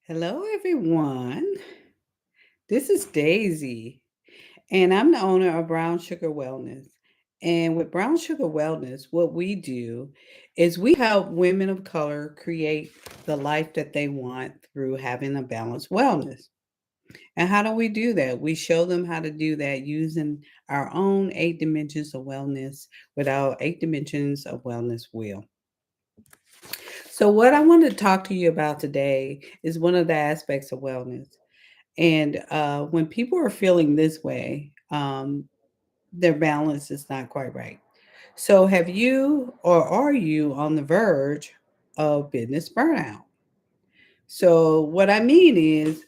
Hello, everyone. This is Daisy, and I'm the owner of Brown Sugar Wellness. And with Brown Sugar Wellness, what we do is we help women of color create the life that they want through having a balanced wellness. And how do we do that? We show them how to do that using our own 8 dimensions of wellness with our 8 dimensions of wellness wheel. So, what I want to talk to you about today is one of the aspects of wellness. And when people are feeling this way, their balance is not quite right. So, have you or are you on the verge of business burnout? So, what I mean is,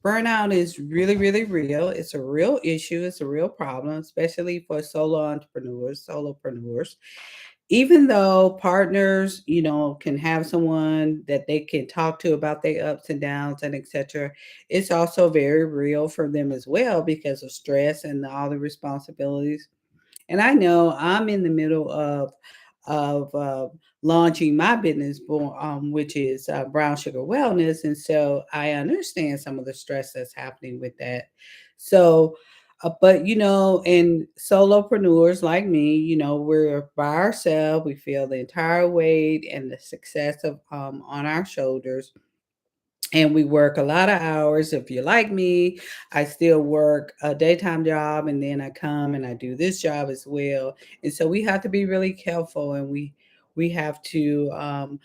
burnout is really, really real. It's a real issue, it's a real problem, especially for solo entrepreneurs, solopreneurs. Even though partners, can have someone that they can talk to about their ups and downs and etc., it's also very real for them as well because of stress and all the responsibilities. And I know I'm in the middle of launching my business, which is Brown Sugar Wellness, and so I understand some of the stress that's happening with that. So, but and solopreneurs like me, we're by ourselves. We feel the entire weight and the success of on our shoulders, and we work a lot of hours. If you're like me, I still work a daytime job and then I come and I do this job as well. And so we have to be really careful, and we have to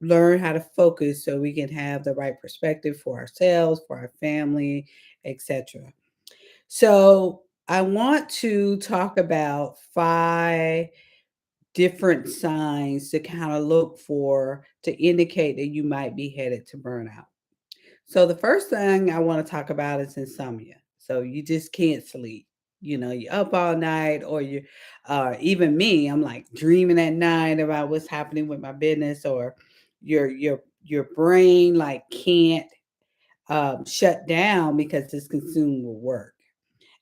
learn how to focus so we can have the right perspective for ourselves, for our family, etc. So I want to talk about 5 different signs to kind of look for to indicate that you might be headed to burnout. So the first thing I want to talk about is insomnia. So you just can't sleep. You're up all night, or even me. I'm like dreaming at night about what's happening with my business, or your brain like can't shut down because it's consumed with work,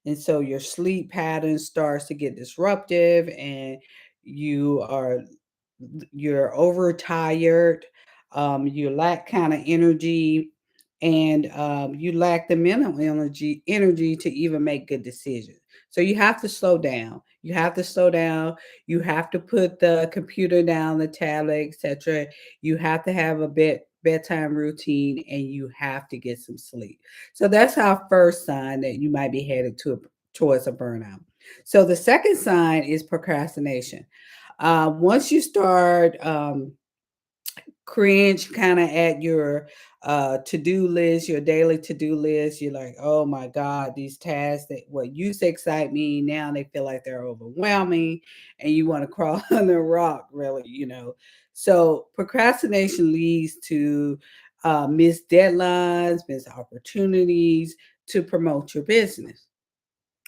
and so your sleep pattern starts to get disruptive, and you are you're overtired, you lack kind of energy, and you lack the mental energy to even make good decisions. So you have to slow down. You have to slow down. You have to put the computer down, the tablet, etc. You have to have a bedtime routine, and you have to get some sleep. So that's our first sign that you might be headed towards a burnout. So the second sign is procrastination. Once you start cringe kind of at your to-do list, your daily to-do list, you're like, oh my God, these tasks that what used to excite me, now they feel like they're overwhelming, and you want to crawl under a rock, really. So procrastination leads to missed deadlines, missed opportunities to promote your business,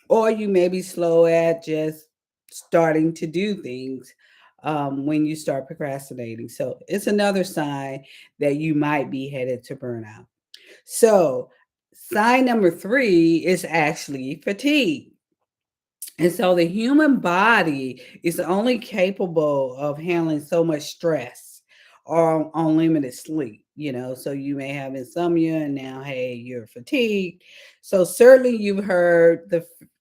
or you may be slow at just starting to do things when you start procrastinating. So it's another sign that you might be headed to burnout. So, sign number 3 is actually fatigue. And so the human body is only capable of handling so much stress or unlimited sleep. So you may have insomnia and now, hey, you're fatigued. So certainly you've heard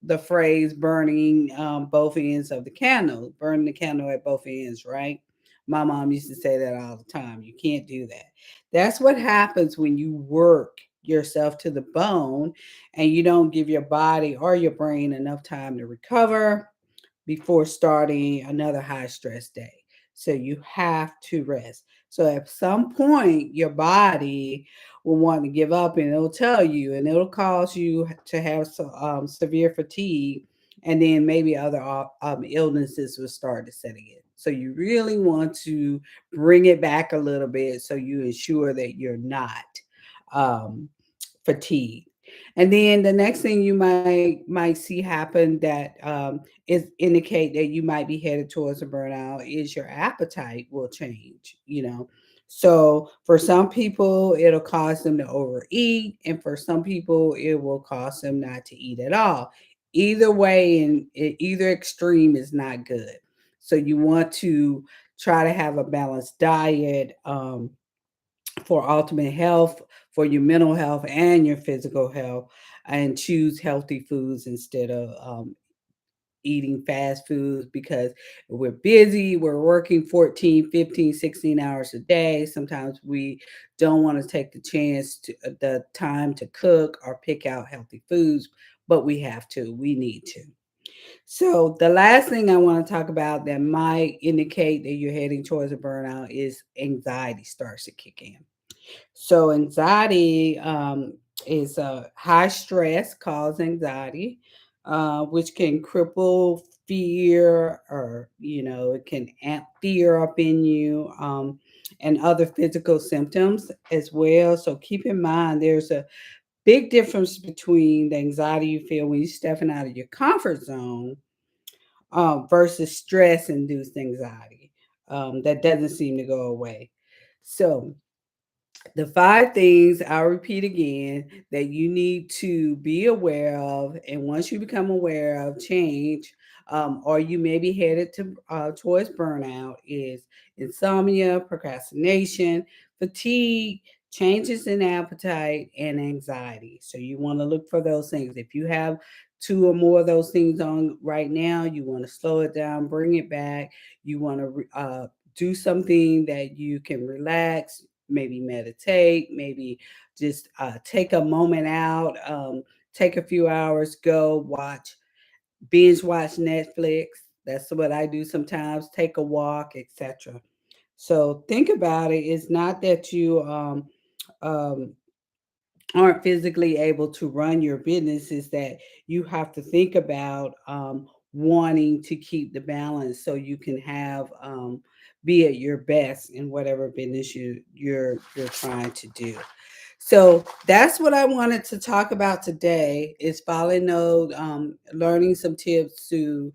the phrase burning both ends of the candle, burning the candle at both ends, right? My mom used to say that all the time. You can't do that. That's what happens when you work yourself to the bone and you don't give your body or your brain enough time to recover before starting another high stress day. So you have to rest. So at some point, your body will want to give up, and it'll tell you, and it'll cause you to have severe fatigue. And then maybe other illnesses will start to set in. So you really want to bring it back a little bit so you ensure that you're not um, fatigued. And then the next thing you might see happen that is indicate that you might be headed towards a burnout is your appetite will change. So for some people it'll cause them to overeat, and for some people it will cause them not to eat at all. Either way, and either extreme is not good. So you want to try to have a balanced diet, for ultimate health, for your mental health and your physical health, and choose healthy foods instead of eating fast foods because we're busy, we're working 14, 15, 16 hours a day. Sometimes we don't want to take the chance to the time to cook or pick out healthy foods, but we have to, we need to. So the last thing I want to talk about that might indicate that you're heading towards a burnout is anxiety starts to kick in. So anxiety is high stress cause anxiety, which can cripple fear, or it can amp fear up in you, and other physical symptoms as well. So keep in mind there's a big difference between the anxiety you feel when you're stepping out of your comfort zone versus stress induced anxiety that doesn't seem to go away. So the five things, I'll repeat again, that you need to be aware of. And once you become aware of change, or you may be headed to towards burnout, is insomnia, procrastination, fatigue, changes in appetite, and anxiety. So you want to look for those things. If you have two or more of those things on right now, you want to slow it down, bring it back. You want to do something that you can relax, maybe meditate, maybe just take a moment out, take a few hours, go watch, binge watch Netflix. That's what I do sometimes, take a walk, etc. So think about it. It's not that you um, aren't physically able to run your business, is that you have to think about wanting to keep the balance so you can have be at your best in whatever business you're trying to do. So that's what I wanted to talk about today, is following node, learning some tips to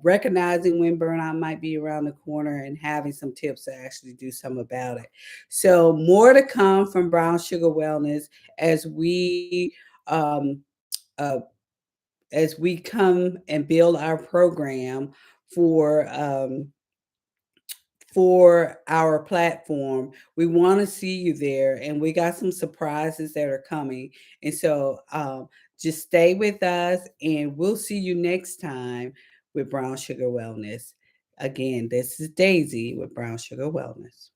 recognizing when burnout might be around the corner and having some tips to actually do something about it. So more to come from Brown Sugar Wellness as uh, we come and build our program for for our platform. We want to see you there, and we got some surprises that are coming. And so just stay with us, and we'll see you next time with Brown Sugar Wellness. Again, this is Daisy with Brown Sugar Wellness.